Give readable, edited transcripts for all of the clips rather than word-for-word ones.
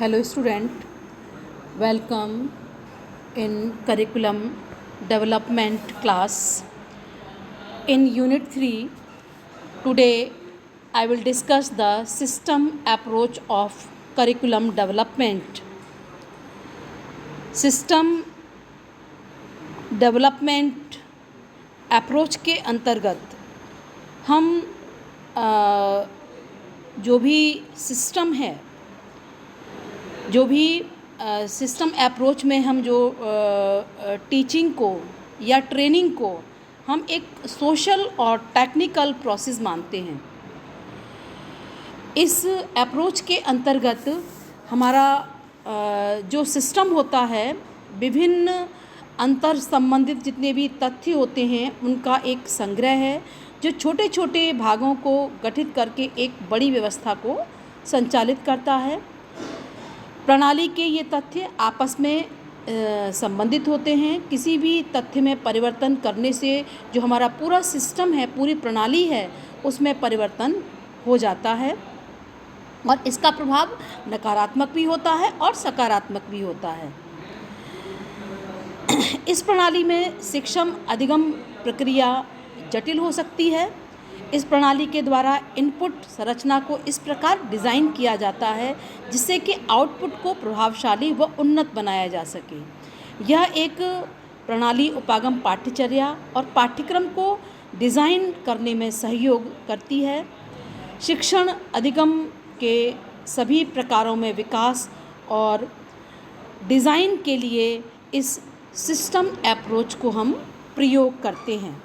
Hello student, welcome in curriculum development class. In unit 3, today I will discuss the system approach of curriculum development. System development approach के अंतर्गत हम जो भी system है, जो भी सिस्टम अप्रोच में हम जो टीचिंग को या ट्रेनिंग को हम एक सोशल और टेक्निकल प्रोसेस मानते हैं। इस अप्रोच के अंतर्गत हमारा जो सिस्टम होता है, विभिन्न अंतर संबंधित जितने भी तथ्य होते हैं उनका एक संग्रह है, जो छोटे छोटे भागों को गठित करके एक बड़ी व्यवस्था को संचालित करता है। प्रणाली के ये तथ्य आपस में संबंधित होते हैं। किसी भी तथ्य में परिवर्तन करने से जो हमारा पूरा सिस्टम है, पूरी प्रणाली है, उसमें परिवर्तन हो जाता है और इसका प्रभाव नकारात्मक भी होता है और सकारात्मक भी होता है। इस प्रणाली में शिक्षण अधिगम प्रक्रिया जटिल हो सकती है। इस प्रणाली के द्वारा इनपुट संरचना को इस प्रकार डिज़ाइन किया जाता है जिससे कि आउटपुट को प्रभावशाली व उन्नत बनाया जा सके। यह एक प्रणाली उपागम पाठ्यचर्या और पाठ्यक्रम को डिज़ाइन करने में सहयोग करती है। शिक्षण अधिगम के सभी प्रकारों में विकास और डिज़ाइन के लिए इस सिस्टम अप्रोच को हम प्रयोग करते हैं।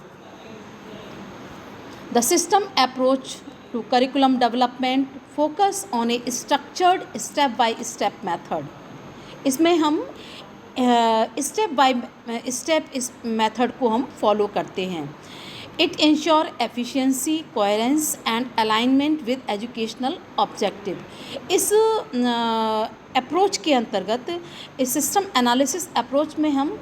The system approach to curriculum development focus on a structured step-by-step method. इसमें हम स्टेप बाय स्टेप इस मेथड को हम फॉलो करते हैं। It ensure efficiency, coherence and alignment with educational objective. इस अप्रोच के अंतर्गत, इस सिस्टम एनालिसिस अप्रोच में हम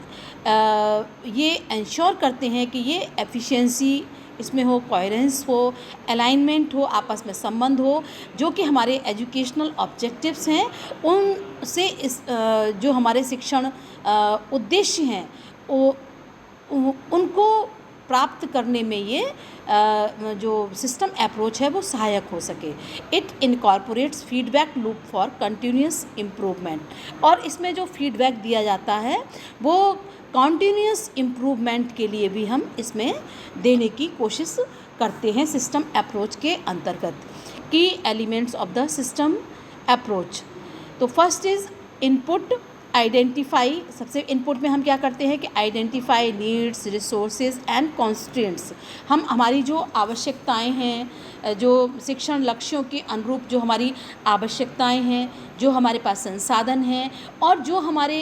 ये इंश्योर करते हैं कि ये एफिशिएंसी इसमें हो, कोहेरेंस हो, अलाइनमेंट हो, आपस में संबंध हो, जो कि हमारे एजुकेशनल ऑब्जेक्टिव्स हैं उनसे इस जो हमारे शिक्षण उद्देश्य हैं उनको प्राप्त करने में ये जो सिस्टम अप्रोच है वो सहायक हो सके। It incorporates feedback loop for continuous improvement, और इसमें जो फीडबैक दिया जाता है वो कॉन्टीन्यूस इम्प्रूवमेंट के लिए भी हम इसमें देने की कोशिश करते हैं। सिस्टम अप्रोच के अंतर्गत की elements of the system approach, तो फर्स्ट इज़ इनपुट आइडेंटिफाई। सबसे इनपुट में हम क्या करते हैं कि identify needs, resources and constraints. हम हमारी जो आवश्यकताएं हैं, जो शिक्षण लक्ष्यों के अनुरूप जो हमारी आवश्यकताएं हैं, जो हमारे पास संसाधन हैं और जो हमारे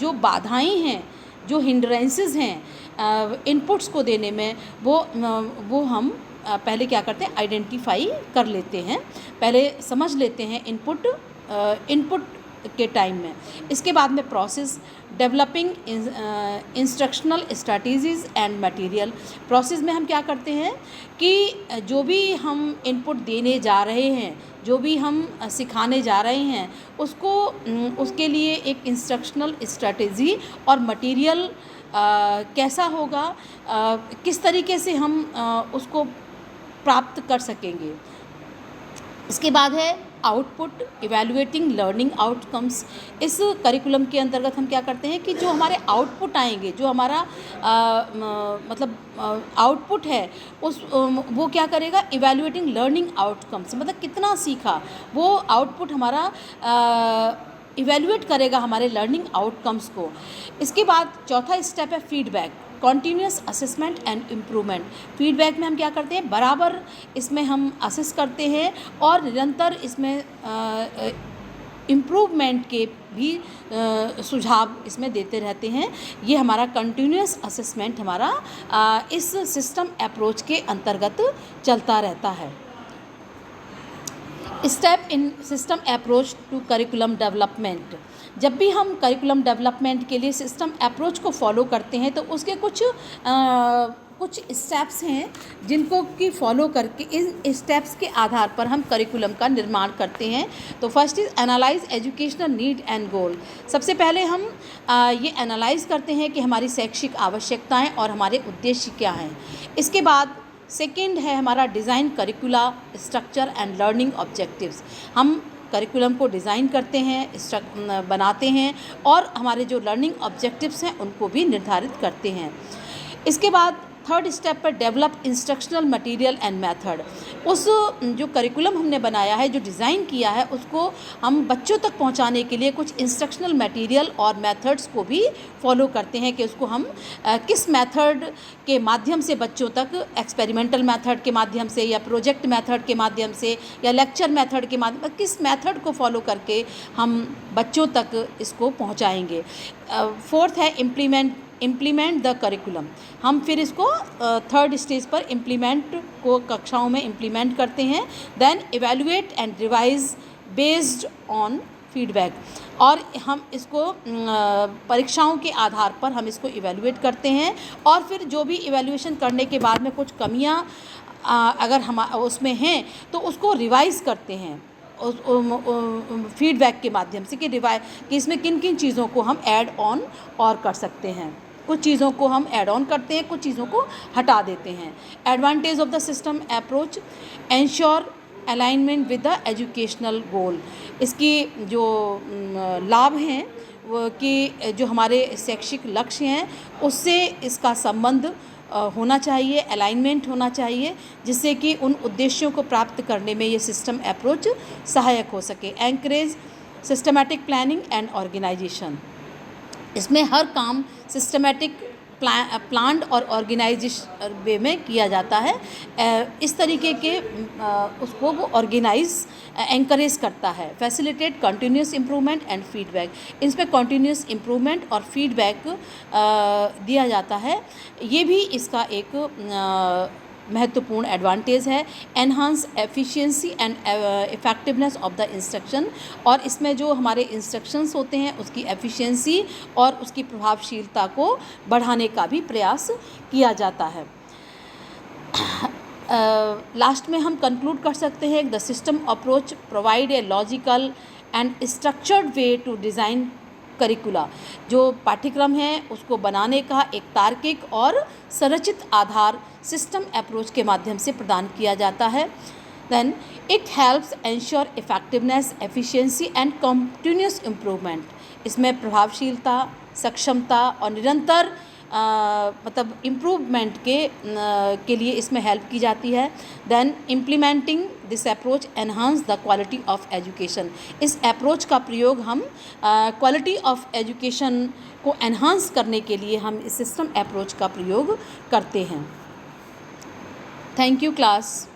जो बाधाएं हैं, जो हिंड्रेंसेस हैं इनपुट्स को देने में, वो हम पहले क्या करते हैं, आइडेंटिफाई कर लेते हैं, पहले समझ लेते हैं इनपुट के टाइम में। इसके बाद में process, developing instructional strategies and material. Process में हम क्या करते हैं कि जो भी हम इनपुट देने जा रहे हैं, जो भी हम सिखाने जा रहे हैं, उसके लिए एक इंस्ट्रक्शनल स्ट्रैटेजी और मटेरियल कैसा होगा, किस तरीके से हम उसको प्राप्त कर सकेंगे। इसके बाद है आउटपुट, इवैल्यूएटिंग लर्निंग आउटकम्स। इस करिकुलम के अंतर्गत हम क्या करते हैं कि जो हमारे आउटपुट आएंगे, जो हमारा आउटपुट है वो क्या करेगा, इवैल्यूएटिंग लर्निंग आउटकम्स, मतलब कितना सीखा, वो आउटपुट हमारा इवैल्यूएट करेगा हमारे लर्निंग आउटकम्स को। इसके बाद चौथा स्टेप है feedback, continuous assessment and improvement. Feedback में हम क्या करते हैं, बराबर इसमें हम असेस करते हैं और निरंतर इसमें इम्प्रूवमेंट के भी सुझाव इसमें देते रहते हैं। ये हमारा कंटिन्यूस असेसमेंट हमारा इस सिस्टम अप्रोच के अंतर्गत चलता रहता है। Step in system approach to curriculum development. जब भी हम करिकुलम डेवलपमेंट के लिए सिस्टम अप्रोच को फॉलो करते हैं तो उसके कुछ कुछ स्टेप्स हैं जिनको कि फॉलो करके इन स्टेप्स के आधार पर हम करिकुलम का निर्माण करते हैं। तो first is analyse educational need and goal. सबसे पहले हम ये एनालाइज करते हैं कि हमारी शैक्षिक आवश्यकताएं और हमारे उद्देश्य क्या हैं। इसके बाद सेकंड है हमारा design करिकुला structure and learning objectives. हम करिकुलम को डिज़ाइन करते हैं, बनाते हैं और हमारे जो लर्निंग ऑब्जेक्टिव्स हैं उनको भी निर्धारित करते हैं। इसके बाद थर्ड स्टेप पर develop instructional material and method. उस जो करिकुलम हमने बनाया है, जो डिज़ाइन किया है, उसको हम बच्चों तक पहुंचाने के लिए कुछ इंस्ट्रक्शनल मटेरियल और मेथड्स को भी फॉलो करते हैं कि उसको हम किस मेथड के माध्यम से बच्चों तक, एक्सपेरिमेंटल मेथड के माध्यम से या प्रोजेक्ट मेथड के माध्यम से या लेक्चर मेथड के माध्यम, किस मेथड को फॉलो करके हम बच्चों तक इसको पहुंचाएंगे। फोर्थ है इम्प्लीमेंट द करिकुलम। हम फिर इसको थर्ड स्टेज पर इम्प्लीमेंट को कक्षाओं में इम्प्लीमेंट करते हैं। Then evaluate and revise based on feedback. और हम इसको परीक्षाओं के आधार पर हम इसको इवेलुएट करते हैं और फिर जो भी इवेलुएशन करने के बाद में कुछ कमियां अगर हम उसमें हैं तो उसको रिवाइज़ करते हैं फीडबैक के माध्यम से कि इसमें किन किन चीज़ों को हम ऐड ऑन और कर सकते हैं। कुछ चीज़ों को हम ऐड ऑन करते हैं, कुछ चीज़ों को हटा देते हैं। Advantage of the system approach ensure alignment with the educational goal. इसकी जो लाभ हैं वो कि जो हमारे शैक्षिक लक्ष्य हैं उससे इसका संबंध होना चाहिए, अलाइनमेंट होना चाहिए, जिससे कि उन उद्देश्यों को प्राप्त करने में ये सिस्टम अप्रोच सहायक हो सके। Encourage systematic planning and organisation. इसमें हर काम सिस्टमैटिक प्लान्ड और ऑर्गेनाइजेशन वे में किया जाता है। इस तरीके के उसको वो ऑर्गेनाइज एनकरेज करता है। Facilitate continuous improvement and feedback. इसमें कंटिन्यूस इम्प्रूवमेंट और फीडबैक दिया जाता है। ये भी इसका एक महत्वपूर्ण एडवांटेज है। Enhance efficiency and effectiveness of the instruction. और इसमें जो हमारे इंस्ट्रक्शंस होते हैं उसकी एफिशिएंसी और उसकी प्रभावशीलता को बढ़ाने का भी प्रयास किया जाता है। लास्ट में हम कंक्लूड कर सकते हैं the system approach provide a logical and structured way to design curricula. जो पाठ्यक्रम है उसको बनाने का एक तार्किक और संरचित आधार सिस्टम अप्रोच के माध्यम से प्रदान किया जाता है। Then it helps ensure effectiveness, efficiency and continuous improvement. इसमें प्रभावशीलता, सक्षमता और निरंतर मतलब इम्प्रूवमेंट के लिए इसमें हेल्प की जाती है। Then implementing this approach enhance the quality of education. इस अप्रोच का प्रयोग हम क्वालिटी ऑफ एजुकेशन को एनहांस करने के लिए हम इस सिस्टम अप्रोच का प्रयोग करते हैं। Thank you class.